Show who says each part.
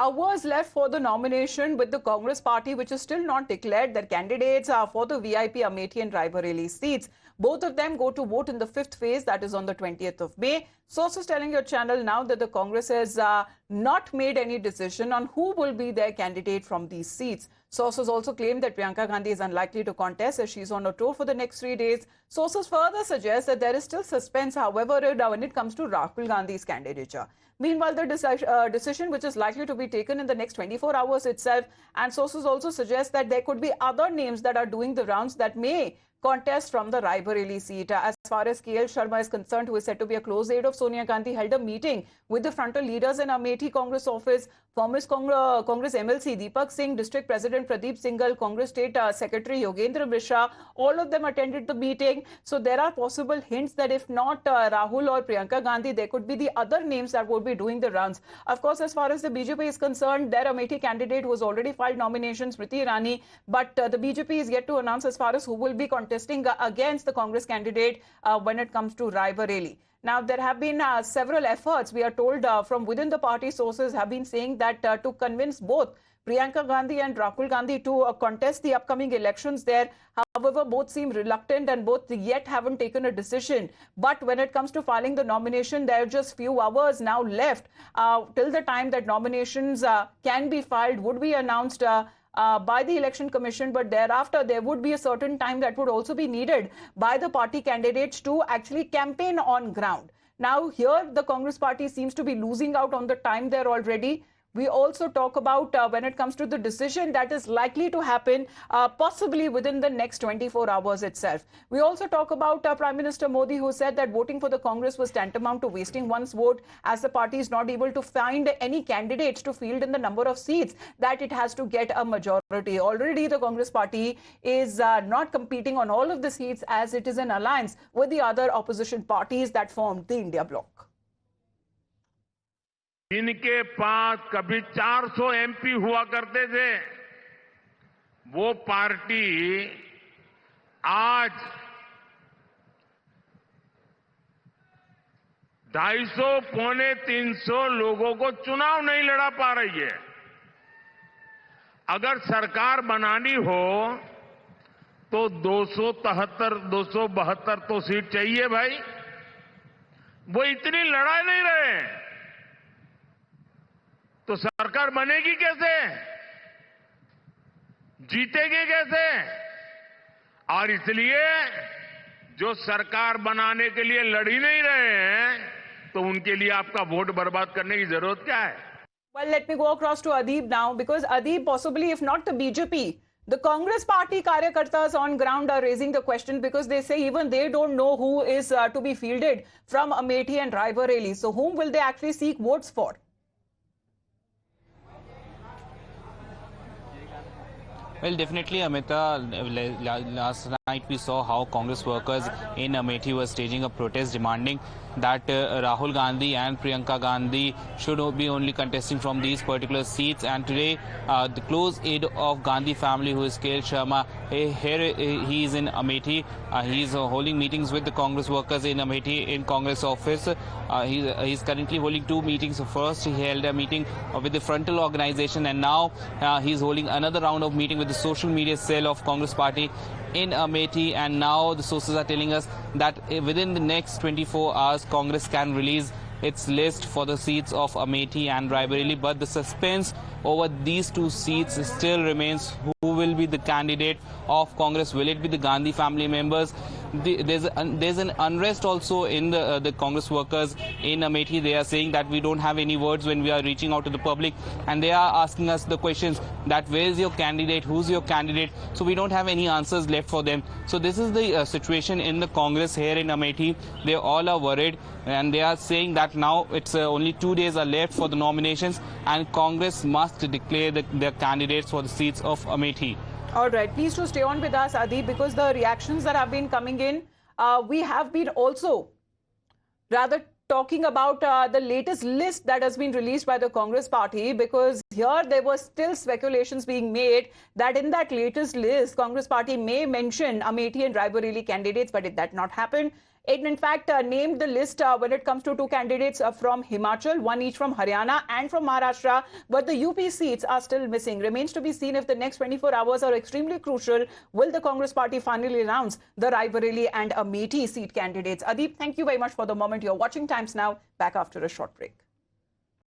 Speaker 1: hours left for the nomination, with the Congress party, which is still not declared their candidates for the VIP Amethi and Raebareli seats. Both of them go to vote in the 5th phase, that is on the 20th of May. Sources telling your channel now that the Congress has not made any decision on who will be their candidate from these seats. Sources also claim that Priyanka Gandhi is unlikely to contest as she's on a tour for the next 3 days. Sources further suggest that there is still suspense, however, when it comes to Rahul Gandhi's candidature. Meanwhile, the decision which is likely to be taken in the next 24 hours itself, and sources also suggest that there could be other names that are doing the rounds that may contest from the Raebareli seat. As far as KL Sharma is concerned, who is said to be a close aide of Sonia Gandhi, held a meeting with the frontal leaders in Amethi Congress office. Former Congress MLC Deepak Singh, District President Pradeep Singhal, Congress State Secretary Yogendra Mishra, all of them attended the meeting. So there are possible hints that if not Rahul or Priyanka Gandhi, there could be the other names that would be doing the rounds. Of course, as far as the BJP is concerned, their Amethi candidate who has already filed nominations, Smriti Irani, but the BJP is yet to announce as far as who will be contesting against the Congress candidate when it comes to Raebareli. Now, there have been several efforts, we are told, from within the party. Sources have been saying that to convince both Priyanka Gandhi and Rahul Gandhi to contest the upcoming elections there. However, both seem reluctant and both yet haven't taken a decision. But when it comes to filing the nomination, there are just few hours now left till the time that nominations can be filed, would be announced by the Election Commission, but thereafter there would be a certain time that would also be needed by the party candidates to actually campaign on ground. Now, here the Congress party seems to be losing out on the time there already. We also talk about when it comes to the decision that is likely to happen possibly within the next 24 hours itself. We also talk about Prime Minister Modi, who said that voting for the Congress was tantamount to wasting one's vote, as the party is not able to find any candidates to field in the number of seats that it has to get a majority. Already the Congress party is not competing on all of the seats, as it is an alliance with the other opposition parties that formed the India bloc.
Speaker 2: जिनके पास कभी 400 MP हुआ करते थे, वो party आज 250 पौने 300 लोगों को चुनाव नहीं लड़ा पा रही है। अगर सरकार बनानी हो तो 272 तो सीट चाहिए भाई, वो इतनी लड़ा नहीं रहे हैं, तो सरकार बनेगी कैसे, जीतेगी कैसे? और इसलिए जो सरकार बनाने के लिए लड़ ही नहीं रहे हैं, तो उनके लिए आपका वोट बर्बाद करने की जरूरत क्या है?
Speaker 1: Well, let me go across to Adeeb now, because Adeeb, possibly if not the BJP, the Congress party karyakartas on ground are raising the question, because they say even they don't know who is to be fielded from Amethi and Raebareli. So whom will they actually seek votes for?
Speaker 3: Well, definitely, Amita. Last night we saw how Congress workers in Amethi were staging a protest demanding that Rahul Gandhi and Priyanka Gandhi should be only contesting from these particular seats. And today, the close aide of Gandhi family, who is KL Sharma, here he is in Amethi. He is holding meetings with the Congress workers in Amethi in Congress office. He is currently holding 2 meetings. First, he held a meeting with the frontal organization, and now he is holding another round of meeting with the social media cell of Congress party in Amethi. And now the sources are telling us that within the next 24 hours, Congress can release its list for the seats of Amethi and Raebareli. But the suspense over these 2 seats still remains. Who will be the candidate of Congress? Will it be the Gandhi family members? There's an unrest also in the Congress workers in Amethi. They are saying that we don't have any words when we are reaching out to the public, and they are asking us the questions that where is your candidate, who's your candidate? So we don't have any answers left for them. So this is the situation in the Congress here in Amethi. They all are worried, and they are saying that now it's only 2 days are left for the nominations, and Congress must declare their candidates for the seats of Amethi.
Speaker 1: All right, please to stay on with us, Adi, because the reactions that have been coming in, we have been also rather talking about the latest list that has been released by the Congress party, because here there were still speculations being made that in that latest list, Congress party may mention Amethi and Raebareli candidates, but it did not happen. It, in fact, named the list when it comes to two candidates from Himachal, one each from Haryana and from Maharashtra. But the UP seats are still missing. Remains to be seen if the next 24 hours are extremely crucial. Will the Congress party finally announce the Raebareli and Amethi seat candidates? Adeep, thank you very much for the moment. You're watching Times Now. Back after a short break.